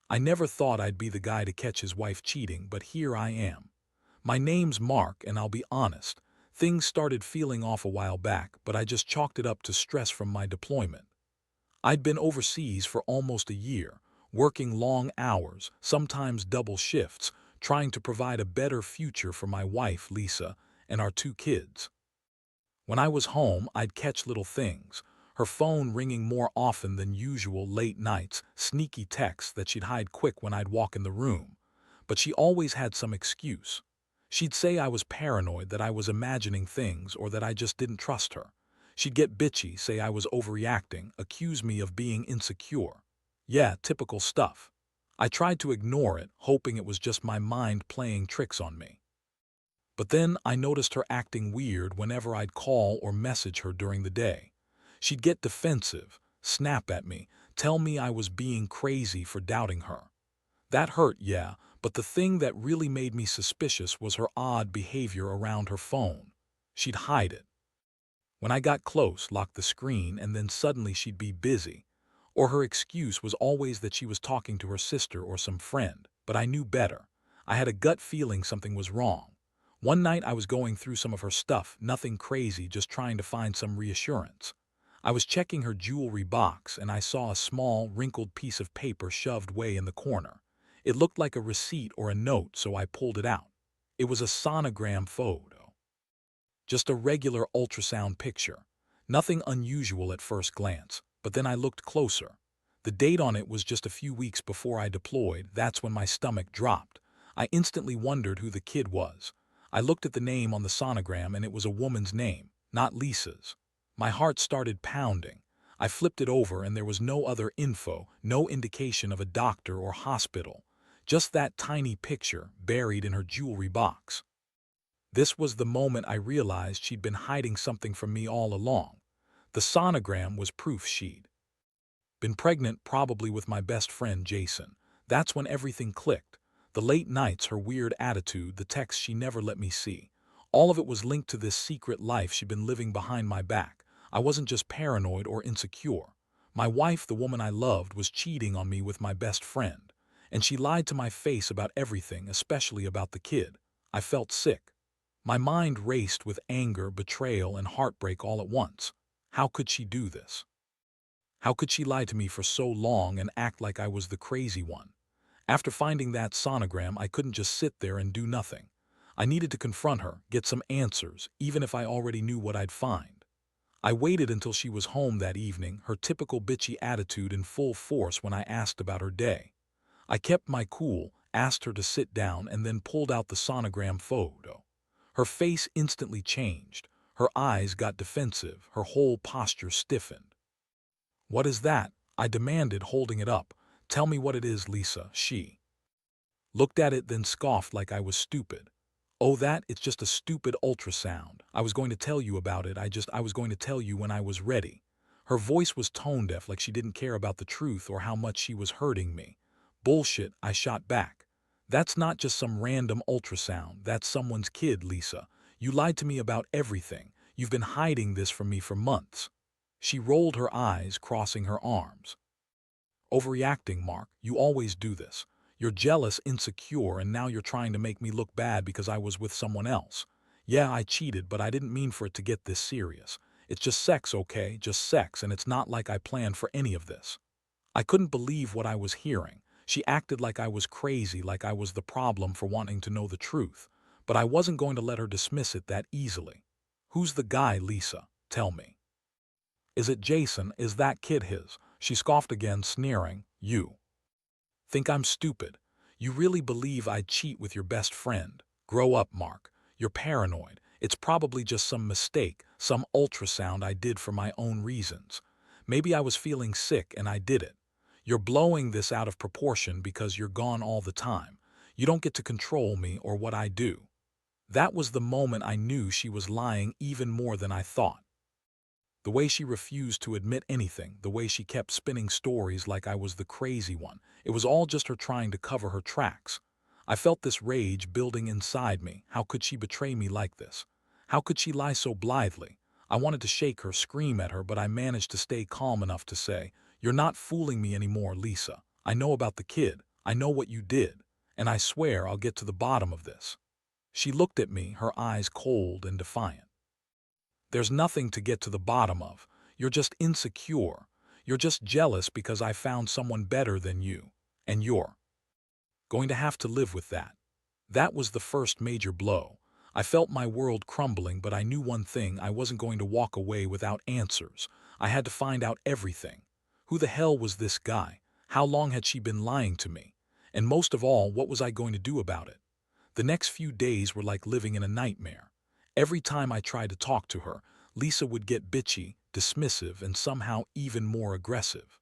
I never thought I'd be the guy to catch his wife cheating, but here I am. My name's Mark, and I'll be honest, things started feeling off a while back, but I just chalked it up to stress from my deployment. I'd been overseas for almost a year, working long hours, sometimes double shifts, trying to provide a better future for my wife, Lisa, and our two kids. When I was home, I'd catch little things. Her phone ringing more often than usual late nights, sneaky texts that she'd hide quick when I'd walk in the room. But she always had some excuse. She'd say I was paranoid, that I was imagining things, or that I just didn't trust her. She'd get bitchy, say I was overreacting, accuse me of being insecure. Yeah, typical stuff. I tried to ignore it, hoping it was just my mind playing tricks on me. But then I noticed her acting weird whenever I'd call or message her during the day. She'd get defensive, snap at me, tell me I was being crazy for doubting her. That hurt, yeah, but the thing that really made me suspicious was her odd behavior around her phone. She'd hide it. When I got close, lock the screen, and then suddenly she'd be busy. Or her excuse was always that she was talking to her sister or some friend, but I knew better. I had a gut feeling something was wrong. One night I was going through some of her stuff, nothing crazy, just trying to find some reassurance. I was checking her jewelry box and I saw a small, wrinkled piece of paper shoved way in the corner. It looked like a receipt or a note, so I pulled it out. It was a sonogram photo. Just a regular ultrasound picture. Nothing unusual at first glance, but then I looked closer. The date on it was just a few weeks before I deployed. That's when my stomach dropped. I instantly wondered who the kid was. I looked at the name on the sonogram and it was a woman's name, not Lisa's. My heart started pounding. I flipped it over and there was no other info, no indication of a doctor or hospital. Just that tiny picture buried in her jewelry box. This was the moment I realized she'd been hiding something from me all along. The sonogram was proof she'd been pregnant, probably with my best friend Jason. That's when everything clicked. The late nights, her weird attitude, the texts she never let me see. All of it was linked to this secret life she'd been living behind my back. I wasn't just paranoid or insecure. My wife, the woman I loved, was cheating on me with my best friend. And she lied to my face about everything, especially about the kid. I felt sick. My mind raced with anger, betrayal, and heartbreak all at once. How could she do this? How could she lie to me for so long and act like I was the crazy one? After finding that sonogram, I couldn't just sit there and do nothing. I needed to confront her, get some answers, even if I already knew what I'd find. I waited until she was home that evening, her typical bitchy attitude in full force when I asked about her day. I kept my cool, asked her to sit down, and then pulled out the sonogram photo. Her face instantly changed. Her eyes got defensive, her whole posture stiffened. "What is that?" I demanded, holding it up. "Tell me what it is, Lisa." She looked at it, then scoffed like I was stupid. "Oh, it's just a stupid ultrasound. I was going to tell you about it. I was going to tell you when I was ready." Her voice was tone deaf, like she didn't care about the truth or how much she was hurting me. "Bullshit," I shot back. "That's not just some random ultrasound. That's someone's kid, Lisa. You lied to me about everything. You've been hiding this from me for months." She rolled her eyes, crossing her arms. "Overreacting, Mark. You always do this. You're jealous, insecure, and now you're trying to make me look bad because I was with someone else. Yeah, I cheated, but I didn't mean for it to get this serious. It's just sex, okay? Just sex, and it's not like I planned for any of this." I couldn't believe what I was hearing. She acted like I was crazy, like I was the problem for wanting to know the truth. But I wasn't going to let her dismiss it that easily. "Who's the guy, Lisa? Tell me. Is it Jason? Is that kid his?" She scoffed again, sneering. "You think I'm stupid? You really believe I'd cheat with your best friend? Grow up, Mark. You're paranoid. It's probably just some mistake, some ultrasound I did for my own reasons. Maybe I was feeling sick and I did it. You're blowing this out of proportion because you're gone all the time. You don't get to control me or what I do." That was the moment I knew she was lying even more than I thought. The way she refused to admit anything, the way she kept spinning stories like I was the crazy one, it was all just her trying to cover her tracks. I felt this rage building inside me. How could she betray me like this? How could she lie so blithely? I wanted to shake her, scream at her, but I managed to stay calm enough to say, "You're not fooling me anymore, Lisa. I know about the kid. I know what you did, and I swear I'll get to the bottom of this." She looked at me, her eyes cold and defiant. "There's nothing to get to the bottom of. You're just insecure. You're just jealous because I found someone better than you. And you're going to have to live with that." That was the first major blow. I felt my world crumbling, but I knew one thing: I wasn't going to walk away without answers. I had to find out everything. Who the hell was this guy? How long had she been lying to me? And most of all, what was I going to do about it? The next few days were like living in a nightmare. Every time I tried to talk to her, Lisa would get bitchy, dismissive, and somehow even more aggressive.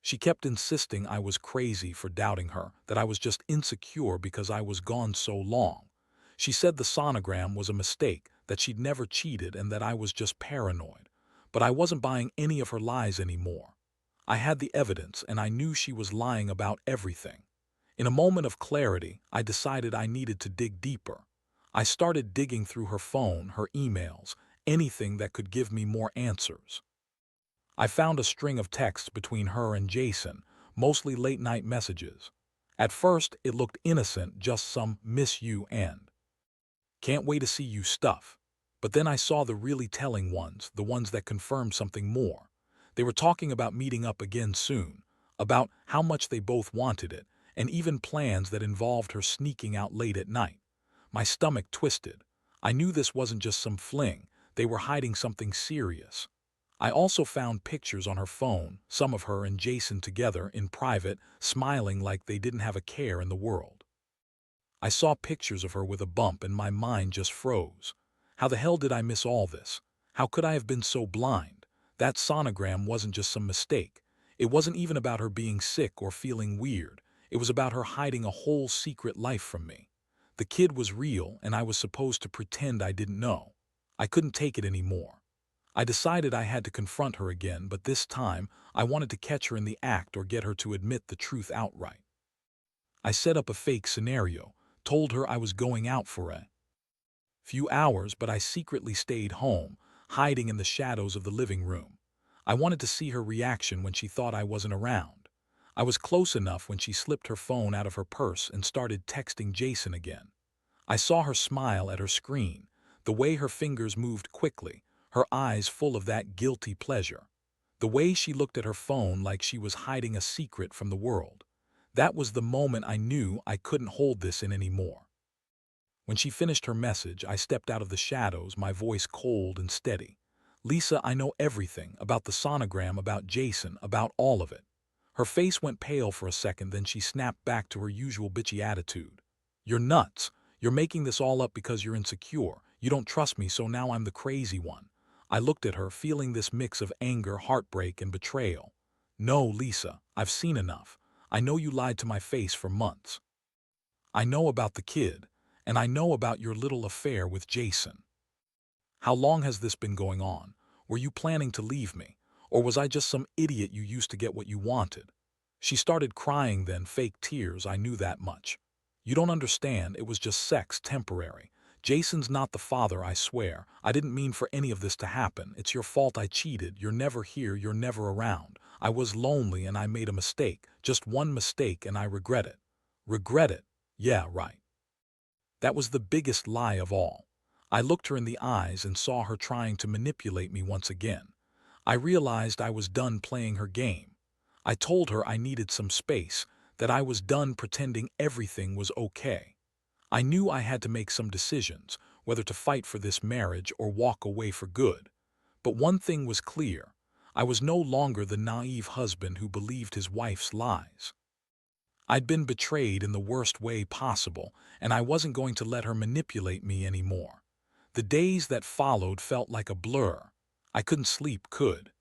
She kept insisting I was crazy for doubting her, that I was just insecure because I was gone so long. She said the sonogram was a mistake, that she'd never cheated, and that I was just paranoid. But I wasn't buying any of her lies anymore. I had the evidence, and I knew she was lying about everything. In a moment of clarity, I decided I needed to dig deeper. I started digging through her phone, her emails, anything that could give me more answers. I found a string of texts between her and Jason, mostly late-night messages. At first, it looked innocent, just some "miss you" and "can't wait to see you" stuff. But then I saw the really telling ones, the ones that confirmed something more. They were talking about meeting up again soon, about how much they both wanted it, and even plans that involved her sneaking out late at night. My stomach twisted. I knew this wasn't just some fling. They were hiding something serious. I also found pictures on her phone, some of her and Jason together in private, smiling like they didn't have a care in the world. I saw pictures of her with a bump and my mind just froze. How the hell did I miss all this? How could I have been so blind? That sonogram wasn't just some mistake. It wasn't even about her being sick or feeling weird. It was about her hiding a whole secret life from me. The kid was real, and I was supposed to pretend I didn't know. I couldn't take it anymore. I decided I had to confront her again, but this time I wanted to catch her in the act or get her to admit the truth outright. I set up a fake scenario, told her I was going out for a few hours, but I secretly stayed home, hiding in the shadows of the living room. I wanted to see her reaction when she thought I wasn't around. I was close enough when she slipped her phone out of her purse and started texting Jason again. I saw her smile at her screen, the way her fingers moved quickly, her eyes full of that guilty pleasure. The way she looked at her phone like she was hiding a secret from the world. That was the moment I knew I couldn't hold this in anymore. When she finished her message, I stepped out of the shadows, my voice cold and steady. "Lisa, I know everything, about the sonogram, about Jason, about all of it." Her face went pale for a second, then she snapped back to her usual bitchy attitude. "You're nuts. You're making this all up because you're insecure. You don't trust me, so now I'm the crazy one." I looked at her, feeling this mix of anger, heartbreak, and betrayal. "No, Lisa, I've seen enough. I know you lied to my face for months. I know about the kid, and I know about your little affair with Jason. How long has this been going on? Were you planning to leave me? Or was I just some idiot you used to get what you wanted?" She started crying then, fake tears, I knew that much. "You don't understand, it was just sex, temporary. Jason's not the father, I swear. I didn't mean for any of this to happen. It's your fault I cheated. You're never here, you're never around. I was lonely and I made a mistake. Just one mistake, and I regret it." Regret it? Yeah, right. That was the biggest lie of all. I looked her in the eyes and saw her trying to manipulate me once again. I realized I was done playing her game. I told her I needed some space, that I was done pretending everything was okay. I knew I had to make some decisions, whether to fight for this marriage or walk away for good. But one thing was clear: I was no longer the naive husband who believed his wife's lies. I'd been betrayed in the worst way possible, and I wasn't going to let her manipulate me anymore. The days that followed felt like a blur. I couldn't sleep, could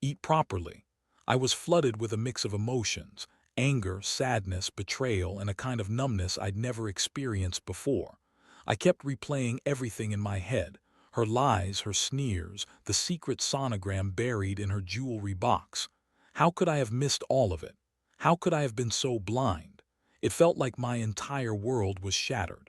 eat properly. I was flooded with a mix of emotions: anger, sadness, betrayal, and a kind of numbness I'd never experienced before. I kept replaying everything in my head: her lies, her sneers, the secret sonogram buried in her jewelry box. How could I have missed all of it? How could I have been so blind? It felt like my entire world was shattered.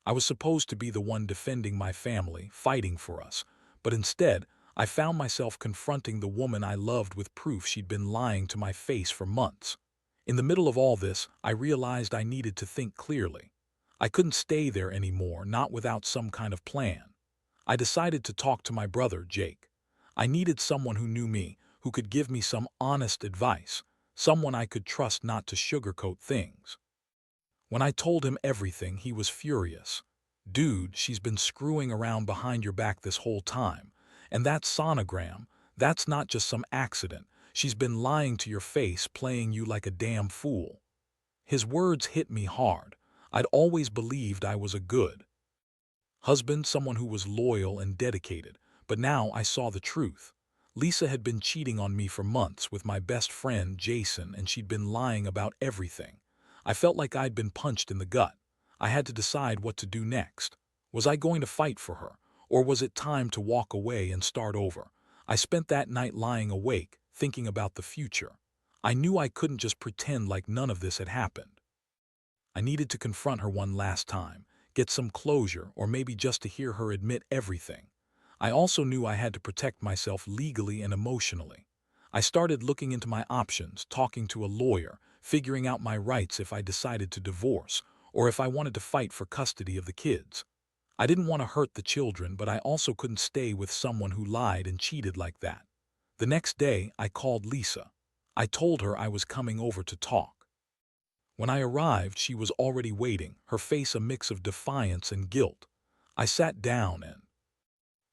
I was supposed to be the one defending my family, fighting for us, but instead, I found myself confronting the woman I loved with proof she'd been lying to my face for months. In the middle of all this, I realized I needed to think clearly. I couldn't stay there anymore, not without some kind of plan. I decided to talk to my brother, Jake. I needed someone who knew me, who could give me some honest advice, someone I could trust not to sugarcoat things. When I told him everything, he was furious. Dude, she's been screwing around behind your back this whole time. And that sonogram, that's not just some accident. She's been lying to your face, playing you like a damn fool. His words hit me hard. I'd always believed I was a good husband, someone who was loyal and dedicated, but now I saw the truth. Lisa had been cheating on me for months with my best friend, Jason, and she'd been lying about everything. I felt like I'd been punched in the gut. I had to decide what to do next. Was I going to fight for her, or was it time to walk away and start over? I spent that night lying awake, thinking about the future. I knew I couldn't just pretend like none of this had happened. I needed to confront her one last time, get some closure, or maybe just to hear her admit everything. I also knew I had to protect myself legally and emotionally. I started looking into my options, talking to a lawyer, figuring out my rights if I decided to divorce, or if I wanted to fight for custody of the kids. I didn't want to hurt the children, but I also couldn't stay with someone who lied and cheated like that. The next day, I called Lisa. I told her I was coming over to talk. When I arrived, she was already waiting, her face a mix of defiance and guilt. I sat down and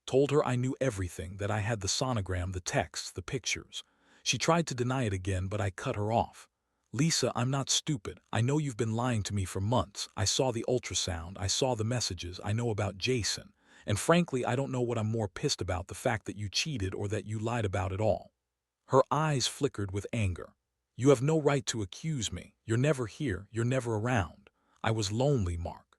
told her I knew everything, that I had the sonogram, the texts, the pictures. She tried to deny it again, but I cut her off. Lisa, I'm not stupid. I know you've been lying to me for months. I saw the ultrasound, I saw the messages, I know about Jason. And frankly, I don't know what I'm more pissed about, the fact that you cheated or that you lied about it all. Her eyes flickered with anger. You have no right to accuse me. You're never here. You're never around. I was lonely, Mark.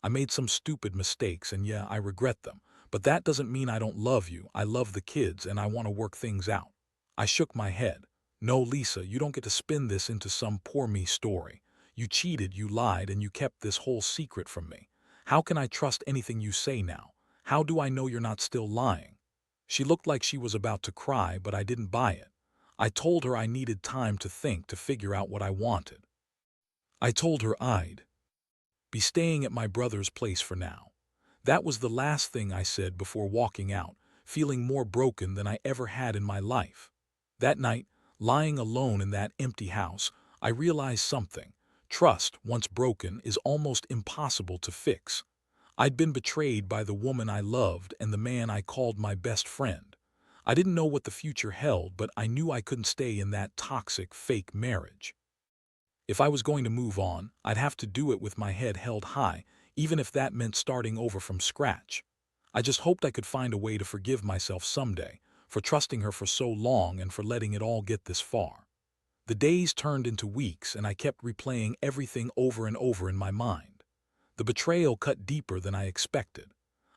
I made some stupid mistakes, and yeah, I regret them. But that doesn't mean I don't love you. I love the kids, and I want to work things out. I shook my head. No, Lisa, you don't get to spin this into some poor me story. You cheated, you lied, and you kept this whole secret from me. How can I trust anything you say now? How do I know you're not still lying? She looked like she was about to cry, but I didn't buy it. I told her I needed time to think, to figure out what I wanted. I told her I'd be staying at my brother's place for now. That was the last thing I said before walking out, feeling more broken than I ever had in my life. That night, lying alone in that empty house, I realized something. Trust, once broken, is almost impossible to fix. I'd been betrayed by the woman I loved and the man I called my best friend. I didn't know what the future held, but I knew I couldn't stay in that toxic, fake marriage. If I was going to move on, I'd have to do it with my head held high, even if that meant starting over from scratch. I just hoped I could find a way to forgive myself someday, for trusting her for so long and for letting it all get this far. The days turned into weeks, and I kept replaying everything over and over in my mind. The betrayal cut deeper than I expected.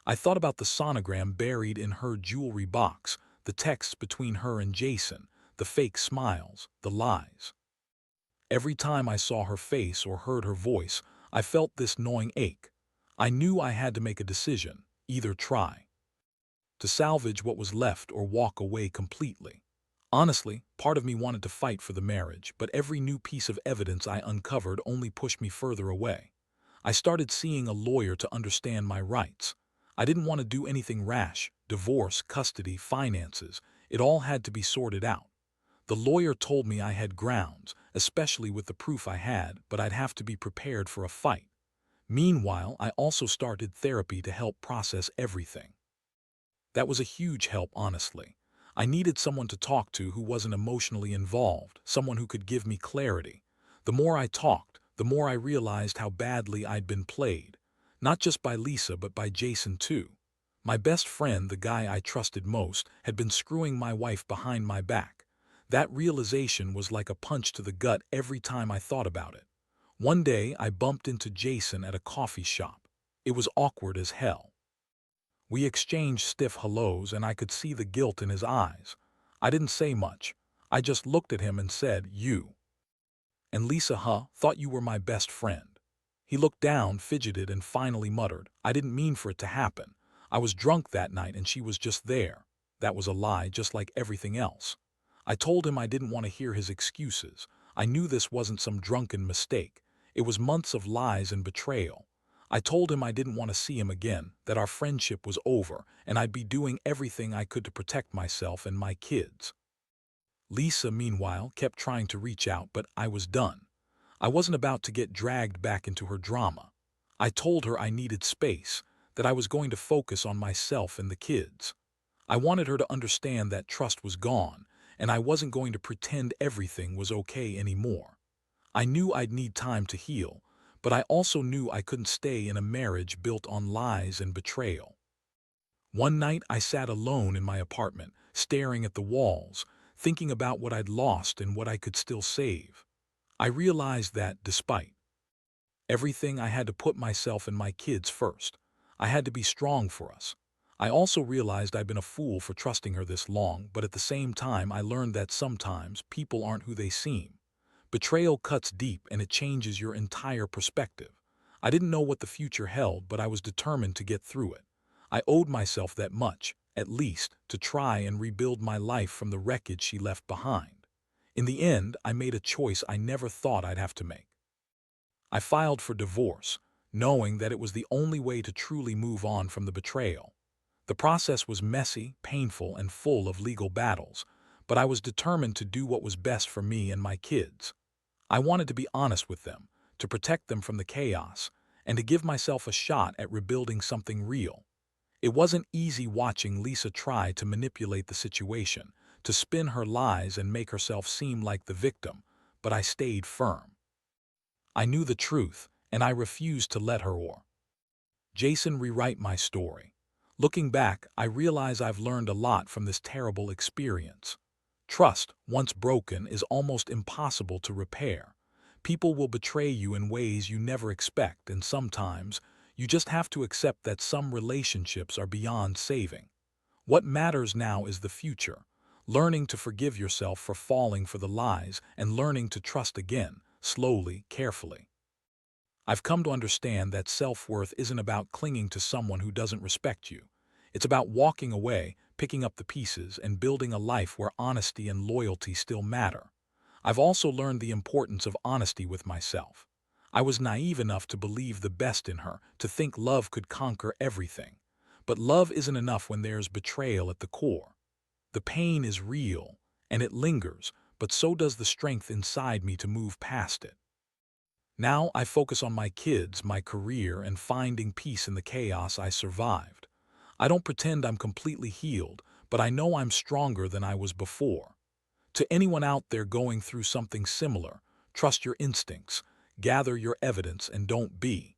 I thought about the sonogram buried in her jewelry box, the texts between her and Jason, the fake smiles, the lies. Every time I saw her face or heard her voice, I felt this gnawing ache. I knew I had to make a decision, either try to salvage what was left or walk away completely. Honestly, part of me wanted to fight for the marriage, but every new piece of evidence I uncovered only pushed me further away. I started seeing a lawyer to understand my rights. I didn't want to do anything rash: divorce, custody, finances. It all had to be sorted out. The lawyer told me I had grounds, especially with the proof I had, but I'd have to be prepared for a fight. Meanwhile, I also started therapy to help process everything. That was a huge help, honestly. I needed someone to talk to who wasn't emotionally involved, someone who could give me clarity. The more I talked, the more I realized how badly I'd been played. Not just by Lisa, but by Jason too. My best friend, the guy I trusted most, had been screwing my wife behind my back. That realization was like a punch to the gut every time I thought about it. One day, I bumped into Jason at a coffee shop. It was awkward as hell. We exchanged stiff hellos, and I could see the guilt in his eyes. I didn't say much. I just looked at him and said, "You and Lisa, huh? Thought you were my best friend." He looked down, fidgeted, and finally muttered, "I didn't mean for it to happen. I was drunk that night and she was just there." That was a lie, just like everything else. I told him I didn't want to hear his excuses. I knew this wasn't some drunken mistake. It was months of lies and betrayal. I told him I didn't want to see him again, that our friendship was over, and I'd be doing everything I could to protect myself and my kids. Lisa, meanwhile, kept trying to reach out, but I was done. I wasn't about to get dragged back into her drama. I told her I needed space, that I was going to focus on myself and the kids. I wanted her to understand that trust was gone, and I wasn't going to pretend everything was okay anymore. I knew I'd need time to heal, but I also knew I couldn't stay in a marriage built on lies and betrayal. One night I sat alone in my apartment, staring at the walls, thinking about what I'd lost and what I could still save. I realized that, despite everything, I had to put myself and my kids first. I had to be strong for us. I also realized I'd been a fool for trusting her this long, but at the same time I learned that sometimes people aren't who they seem. Betrayal cuts deep and it changes your entire perspective. I didn't know what the future held, but I was determined to get through it. I owed myself that much, at least, to try and rebuild my life from the wreckage she left behind. In the end, I made a choice I never thought I'd have to make. I filed for divorce, knowing that it was the only way to truly move on from the betrayal. The process was messy, painful, and full of legal battles, but I was determined to do what was best for me and my kids. I wanted to be honest with them, to protect them from the chaos, and to give myself a shot at rebuilding something real. It wasn't easy watching Lisa try to manipulate the situation, to spin her lies and make herself seem like the victim, but I stayed firm. I knew the truth, and I refused to let her or Jason rewrite my story. Looking back, I realize I've learned a lot from this terrible experience. Trust, once broken, is almost impossible to repair. People will betray you in ways you never expect, and sometimes you just have to accept that some relationships are beyond saving. What matters now is the future, learning to forgive yourself for falling for the lies and learning to trust again, slowly, carefully. I've come to understand that self-worth isn't about clinging to someone who doesn't respect you. It's about walking away, picking up the pieces, and building a life where honesty and loyalty still matter. I've also learned the importance of honesty with myself. I was naive enough to believe the best in her, to think love could conquer everything. But love isn't enough when there's betrayal at the core. The pain is real, and it lingers, but so does the strength inside me to move past it. Now I focus on my kids, my career, and finding peace in the chaos I survived. I don't pretend I'm completely healed, but I know I'm stronger than I was before. To anyone out there going through something similar, trust your instincts, gather your evidence, and don't be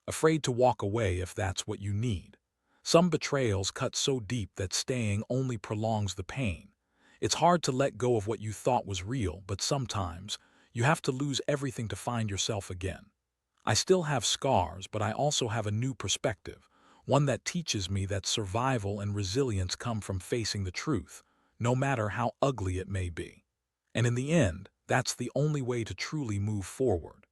afraid to walk away if that's what you need. Some betrayals cut so deep that staying only prolongs the pain. It's hard to let go of what you thought was real, but sometimes you have to lose everything to find yourself again. I still have scars, but I also have a new perspective, one that teaches me that survival and resilience come from facing the truth, no matter how ugly it may be. And in the end, that's the only way to truly move forward.